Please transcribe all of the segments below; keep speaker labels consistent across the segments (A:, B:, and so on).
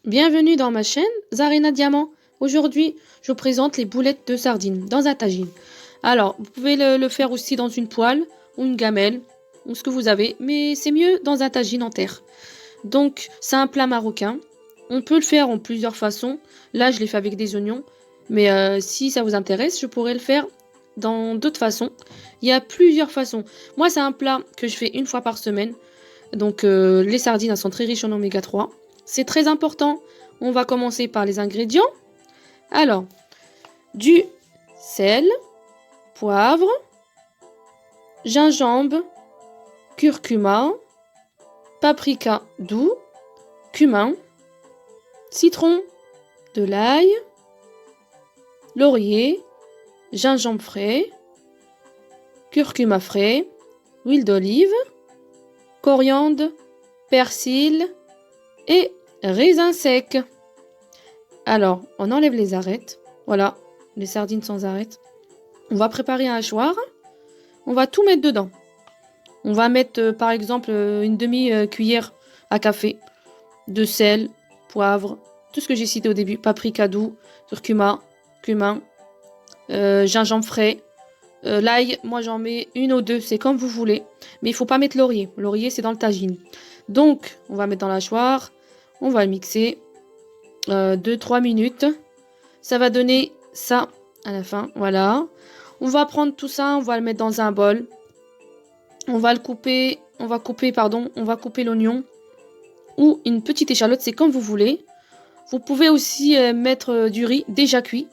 A: Bienvenue dans ma chaîne Zarina Diamant. Aujourd'hui, je vous présente les boulettes de sardines dans un tagine. Alors, vous pouvez le faire aussi dans une poêle ou une gamelle ou ce que vous avez, mais c'est mieux dans un tagine en terre. Donc, c'est un plat marocain. On peut le faire en plusieurs façons. Là, je l'ai fait avec des oignons, mais si ça vous intéresse, je pourrais le faire dans d'autres façons. Il y a plusieurs façons. Moi, c'est un plat que je fais une fois par semaine. Donc, les sardines, elles sont très riches en oméga 3. C'est très important. On va commencer par les ingrédients. Alors, du sel, poivre, gingembre, curcuma, paprika doux, cumin, citron, de l'ail, laurier, gingembre frais, curcuma frais, huile d'olive, coriandre, persil et raisins secs. Alors, on enlève les arêtes. Voilà, les sardines sans arêtes. On va préparer un hachoir. On va tout mettre dedans. On va mettre, par exemple, une demi-cuillère à café de sel, poivre, tout ce que j'ai cité au début. Paprika doux, curcuma, cumin, gingembre frais. L'ail, moi j'en mets une ou deux, c'est comme vous voulez. Mais il faut pas mettre laurier. Laurier, c'est dans le tagine. Donc, on va mettre dans la hachoir. On va le mixer 2-3 minutes. Ça va donner ça à la fin. Voilà. On va prendre tout ça, on va le mettre dans un bol. On va couper l'oignon ou une petite échalote, c'est comme vous voulez. Vous pouvez aussi mettre du riz déjà cuit.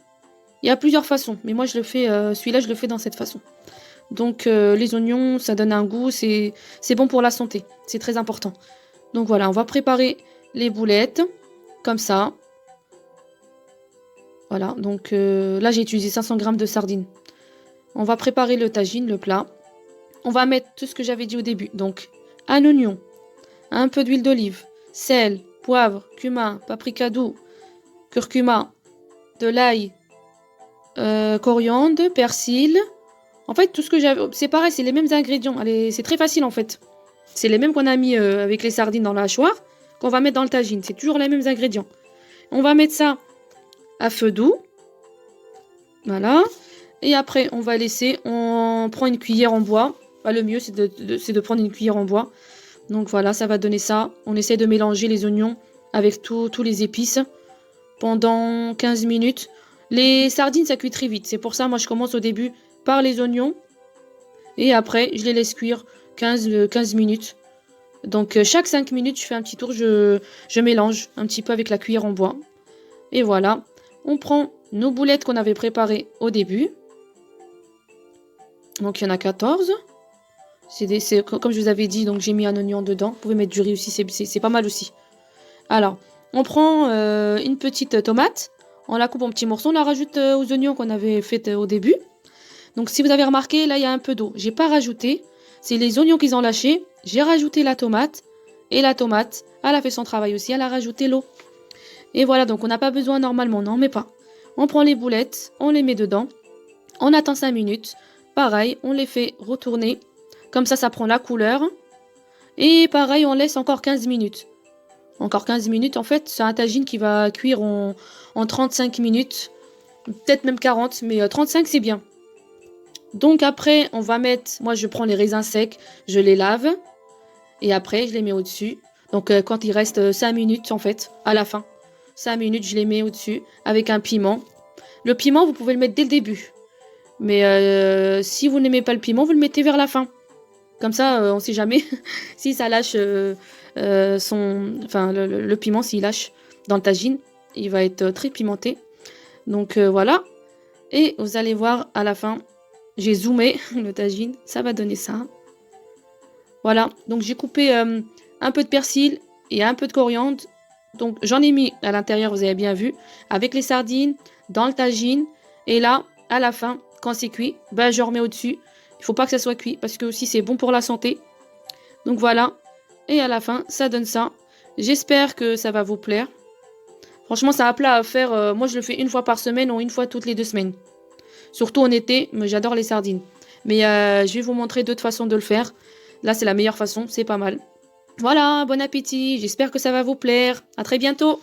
A: Il y a plusieurs façons, mais moi je le fais, celui-là je le fais dans cette façon. Donc les oignons, ça donne un goût, c'est bon pour la santé, c'est très important. Donc voilà, on va préparer les boulettes comme ça. Voilà, donc là j'ai utilisé 500 g de sardines. On va préparer le tagine, le plat. On va mettre tout ce que j'avais dit au début. Donc un oignon, un peu d'huile d'olive, sel, poivre, cumin, paprika doux, curcuma, de l'ail, coriandre, persil. En fait, tout ce que j'avais, c'est pareil, c'est les mêmes ingrédients. Allez, c'est très facile en fait. C'est les mêmes qu'on a mis avec les sardines dans la hachoir, qu'on va mettre dans le tagine. C'est toujours les mêmes ingrédients. On va mettre ça à feu doux. Voilà. Et après, on va laisser, on prend une cuillère en bois. Bah, le mieux, c'est de prendre une cuillère en bois. Donc voilà, ça va donner ça. On essaie de mélanger les oignons avec tous les épices pendant 15 minutes. Les sardines, ça cuit très vite. C'est pour ça, moi, je commence au début par les oignons. Et après, je les laisse cuire 15 minutes. Donc, chaque 5 minutes, je fais un petit tour. Je mélange un petit peu avec la cuillère en bois. Et voilà. On prend nos boulettes qu'on avait préparées au début. Donc, il y en a 14. Comme je vous avais dit, donc j'ai mis un oignon dedans. Vous pouvez mettre du riz aussi, c'est pas mal aussi. Alors, on prend une petite tomate. On la coupe en petits morceaux. On la rajoute aux oignons qu'on avait fait au début. Donc, si vous avez remarqué, là, il y a un peu d'eau. J'ai pas rajouté. C'est les oignons qu'ils ont lâchés. J'ai rajouté la tomate. Et la tomate, elle a fait son travail aussi. Elle a rajouté l'eau. Et voilà, donc on n'a pas besoin normalement. On n'en met pas. On prend les boulettes. On les met dedans. On attend 5 minutes. Pareil, on les fait retourner. Comme ça prend la couleur. Et pareil, on laisse encore 15 minutes. Encore 15 minutes, en fait, c'est un tagine qui va cuire en 35 minutes. Peut-être même 40, mais 35 c'est bien. Donc après, on va mettre... Moi, je prends les raisins secs, je les lave. Et après, je les mets au-dessus. Donc quand il reste 5 minutes, en fait, à la fin. 5 minutes, je les mets au-dessus avec un piment. Le piment, vous pouvez le mettre dès le début. Mais si vous n'aimez pas le piment, vous le mettez vers la fin. Comme ça, on ne sait jamais si ça lâche le piment, s'il lâche dans le tagine, il va être très pimenté. Donc voilà. Et vous allez voir à la fin, j'ai zoomé le tagine, ça va donner ça. Voilà. Donc j'ai coupé un peu de persil et un peu de coriandre. Donc j'en ai mis à l'intérieur, vous avez bien vu, avec les sardines, dans le tagine. Et là, à la fin, quand c'est cuit, ben, je remets au-dessus. Il ne faut pas que ça soit cuit parce que aussi c'est bon pour la santé. Donc voilà. Et à la fin, ça donne ça. J'espère que ça va vous plaire. Franchement, c'est un plat à faire. Moi, je le fais une fois par semaine ou une fois toutes les 2 semaines. Surtout en été, mais j'adore les sardines. Mais je vais vous montrer d'autres façons de le faire. Là, c'est la meilleure façon. C'est pas mal. Voilà, bon appétit. J'espère que ça va vous plaire. À très bientôt.